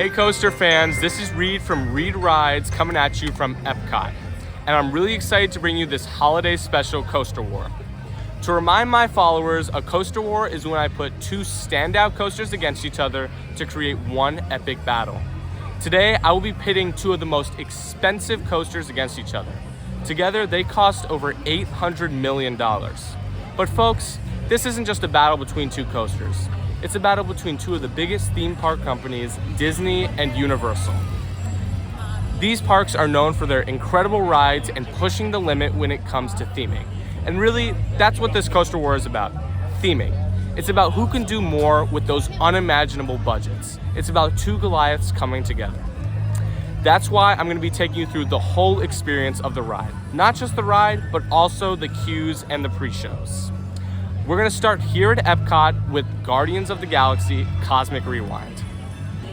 Hey coaster fans, this is Reed from Reed Rides coming at you from Epcot. And I'm really excited to bring you this holiday special Coaster War. To remind my followers, a Coaster War is when I put two standout coasters against each other to create one epic battle. Today, I will be pitting two of the most expensive coasters against each other. Together, they cost over $800 million. But folks, this isn't just a battle between two coasters. It's a battle between two of the biggest theme park companies, Disney and Universal. These parks are known for their incredible rides and pushing the limit when it comes to theming. And really, that's what this Coaster War is about, theming. It's about who can do more with those unimaginable budgets. It's about two Goliaths coming together. That's why I'm going to be taking you through the whole experience of the ride. Not just the ride, but also the queues and the pre-shows. We're going to start here at Epcot with Guardians of the Galaxy Cosmic Rewind.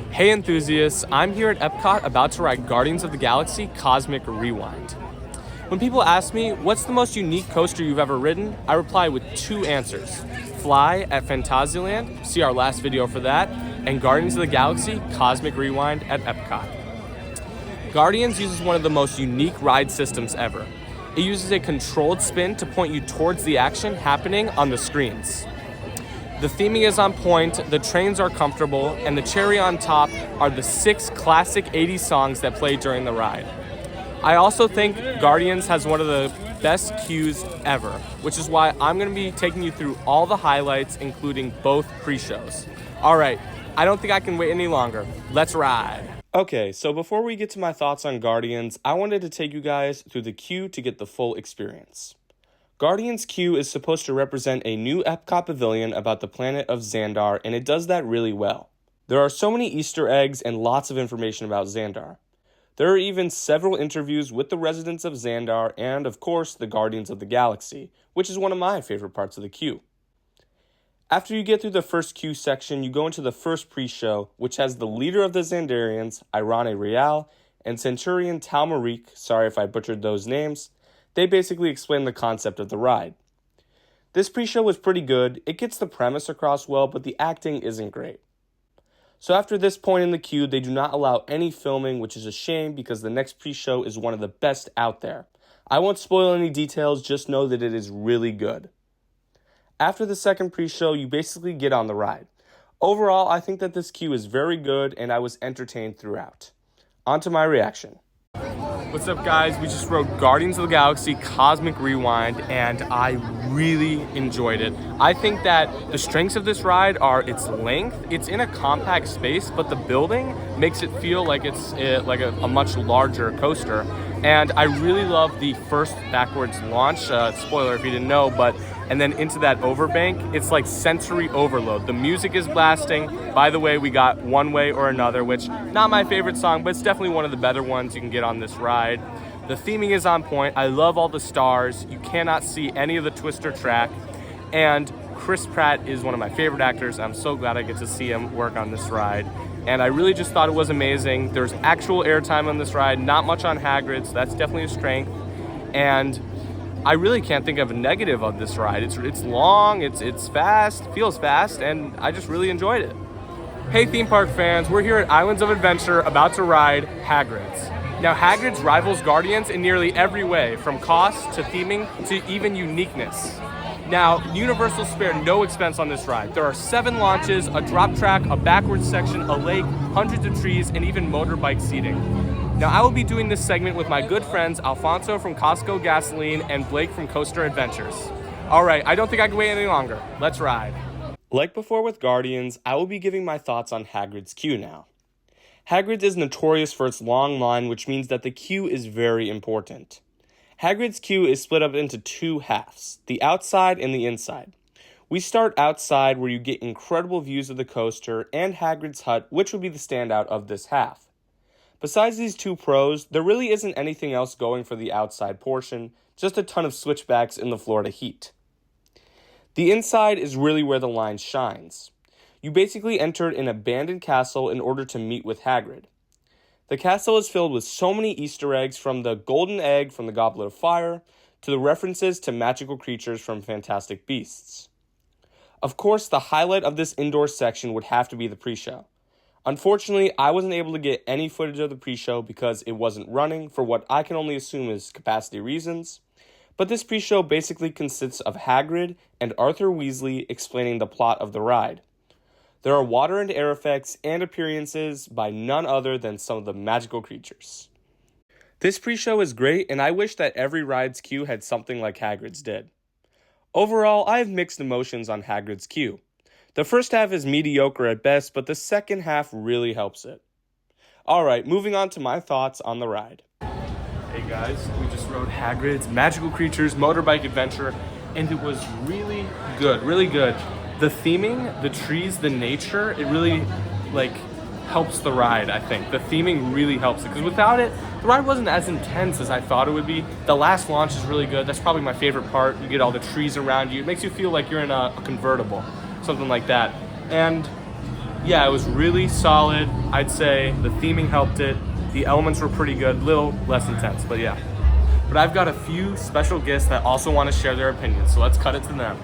Hey enthusiasts, I'm here at Epcot about to ride Guardians of the Galaxy Cosmic Rewind. When people ask me, what's the most unique coaster you've ever ridden? I reply with two answers. F.L.Y. at Fantasyland, see our last video for that, and Guardians of the Galaxy Cosmic Rewind at Epcot. Guardians uses one of the most unique ride systems ever. It uses a controlled spin to point you towards the action happening on the screens. The theming is on point, the trains are comfortable, and the cherry on top are the 6 classic 80s songs that play during the ride. I also think Guardians has one of the best queues ever, which is why I'm going to be taking you through all the highlights, including both pre-shows. All right, I don't think I can wait any longer. Let's ride. Okay, so before we get to my thoughts on Guardians, I wanted to take you guys through the queue to get the full experience. Guardians queue is supposed to represent a new Epcot pavilion about the planet of Xandar, and it does that really well. There are so many Easter eggs and lots of information about Xandar. There are even several interviews with the residents of Xandar and, of course, the Guardians of the Galaxy, which is one of my favorite parts of the queue. After you get through the first queue section, you go into the first pre-show, which has the leader of the Xandarians, Irane Real, and Centurion Talmarique, sorry if I butchered those names. They basically explain the concept of the ride. This pre-show was pretty good. It gets the premise across well, but the acting isn't great. So after this point in the queue, they do not allow any filming, which is a shame because the next pre-show is one of the best out there. I won't spoil any details, just know that it is really good. After the second pre-show, you basically get on the ride. Overall, I think that this queue is very good and I was entertained throughout. On to my reaction. What's up guys, we just rode Guardians of the Galaxy Cosmic Rewind and I really enjoyed it. I think that the strengths of this ride are its length. It's in a compact space, but the building makes it feel like it's like a much larger coaster. And I really love the first backwards launch, spoiler if you didn't know, and then into that overbank, it's like sensory overload. The music is blasting. By the way, we got One Way or Another, which not my favorite song, but it's definitely one of the better ones you can get on this ride. The theming is on point. I love all the stars. You cannot see any of the Twister track. And Chris Pratt is one of my favorite actors. I'm so glad I get to see him work on this ride. And I really just thought it was amazing. There's actual airtime on this ride, not much on Hagrid, so that's definitely a strength. And I really can't think of a negative of this ride. It's long, it's fast, feels fast, and I just really enjoyed it. Hey theme park fans, we're here at Islands of Adventure about to ride Hagrid's. Now Hagrid's rivals Guardians in nearly every way, from cost to theming to even uniqueness. Now, Universal spared no expense on this ride. There are 7 launches, a drop track, a backwards section, a lake, hundreds of trees, and even motorbike seating. Now, I will be doing this segment with my good friends Alfonso from Costco Gasoline and Blake from Coaster Adventures. All right, I don't think I can wait any longer. Let's ride. Like before with Guardians, I will be giving my thoughts on Hagrid's queue now. Hagrid is notorious for its long line, which means that the queue is very important. Hagrid's queue is split up into 2 halves, the outside and the inside. We start outside where you get incredible views of the coaster and Hagrid's hut, which would be the standout of this half. Besides these 2 pros, there really isn't anything else going for the outside portion, just a ton of switchbacks in the Florida heat. The inside is really where the line shines. You basically enter an abandoned castle in order to meet with Hagrid. The castle is filled with so many Easter eggs, from the golden egg from the Goblet of Fire to the references to magical creatures from Fantastic Beasts. Of course, the highlight of this indoor section would have to be the pre-show. Unfortunately, I wasn't able to get any footage of the pre-show because it wasn't running for what I can only assume is capacity reasons. But this pre-show basically consists of Hagrid and Arthur Weasley explaining the plot of the ride. There are water and air effects and appearances by none other than some of the magical creatures. This pre-show is great, and I wish that every ride's queue had something like Hagrid's did. Overall, I have mixed emotions on Hagrid's queue. The first half is mediocre at best, but the second half really helps it. Alright, moving on to my thoughts on the ride. Hey guys, we just rode Hagrid's Magical Creatures Motorbike Adventure, and it was really good, really good. The theming, the trees, the nature, it really, helps the ride, I think. The theming really helps it, because without it, the ride wasn't as intense as I thought it would be. The last launch is really good. That's probably my favorite part. You get all the trees around you. It makes you feel like you're in a convertible, something like that. And yeah, it was really solid. I'd say the theming helped it. The elements were pretty good, little less intense, but yeah. But I've got a few special guests that also want to share their opinions, so let's cut it to them.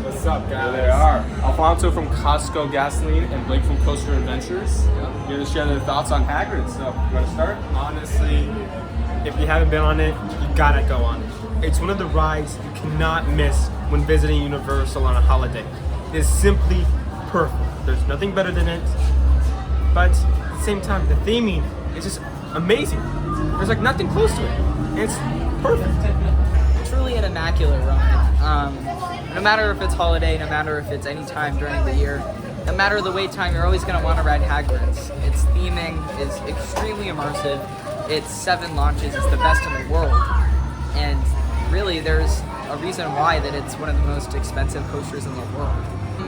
What's up, guys? There they are. Alfonso from Costco Gasoline and Blake from Coaster Adventures. Yep. Here to share their thoughts on Hagrid. So, you want to start? Honestly, if you haven't been on it, you gotta go on it. It's one of the rides you cannot miss when visiting Universal on a holiday. It's simply perfect. There's nothing better than it. But at the same time, the theming is just amazing. There's nothing close to it. It's perfect. Truly an immaculate ride. No matter if it's holiday, no matter if it's any time during the year, no matter the wait time, you're always going to want to ride Hagrid's. Its theming is extremely immersive. Its 7 launches is the best in the world. And really, there's a reason why that it's one of the most expensive coasters in the world.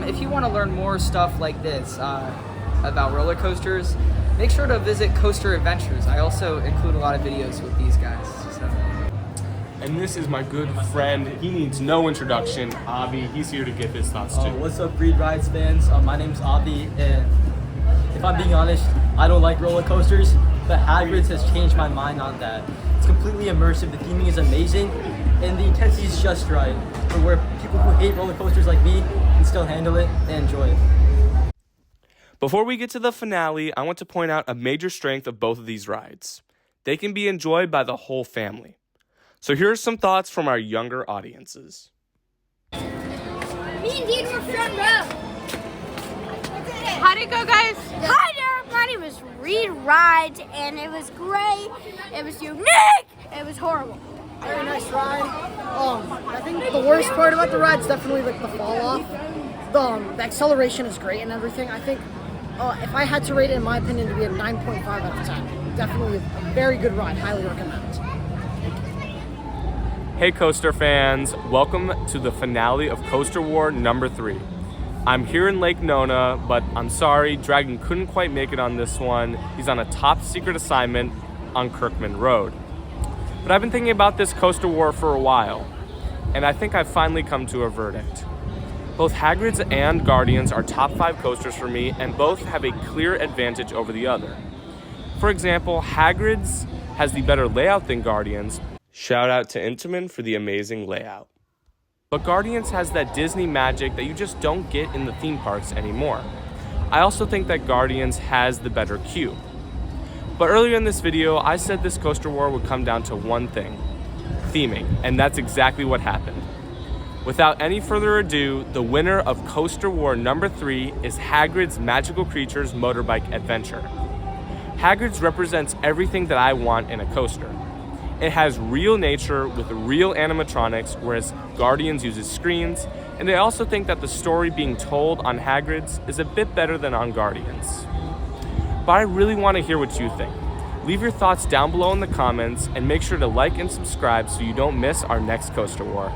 If you want to learn more stuff like this about roller coasters, make sure to visit Coaster Adventures. I also include a lot of videos with these guys. And this is my good friend. He needs no introduction. Avi, he's here to give his thoughts too. What's up, Breed Rides fans? My name's Avi, and if I'm being honest, I don't like roller coasters, but Hagrid's has changed my mind on that. It's completely immersive, the theming is amazing, and the intensity is just right, for where people who hate roller coasters like me can still handle it and enjoy it. Before we get to the finale, I want to point out a major strength of both of these rides. They can be enjoyed by the whole family. So here are some thoughts from our younger audiences. Me and Dean were front row. How'd it go, guys? Hi there, my name is Reed Rides, and it was great. It was unique. It was horrible. Very nice ride. I think the worst part about the ride is definitely the fall off. The acceleration is great and everything. I think if I had to rate it, in my opinion, to be a 9.5 out of 10. Definitely a very good ride. Highly recommend. Hey Coaster fans, welcome to the finale of Coaster War number 3. I'm here in Lake Nona, but I'm sorry, Dragon couldn't quite make it on this one. He's on a top secret assignment on Kirkman Road. But I've been thinking about this Coaster War for a while, and I think I've finally come to a verdict. Both Hagrid's and Guardians are top 5 coasters for me, and both have a clear advantage over the other. For example, Hagrid's has the better layout than Guardians. Shout out to Intamin for the amazing layout. But Guardians has that Disney magic that you just don't get in the theme parks anymore. I also think that Guardians has the better queue. But earlier in this video, I said this Coaster War would come down to one thing: theming, and that's exactly what happened. Without any further ado, the winner of Coaster War number 3 is Hagrid's Magical Creatures Motorbike Adventure. Hagrid's represents everything that I want in a coaster. It has real nature with real animatronics, whereas Guardians uses screens, and I also think that the story being told on Hagrid's is a bit better than on Guardians. But I really want to hear what you think. Leave your thoughts down below in the comments, and make sure to like and subscribe so you don't miss our next Coaster War.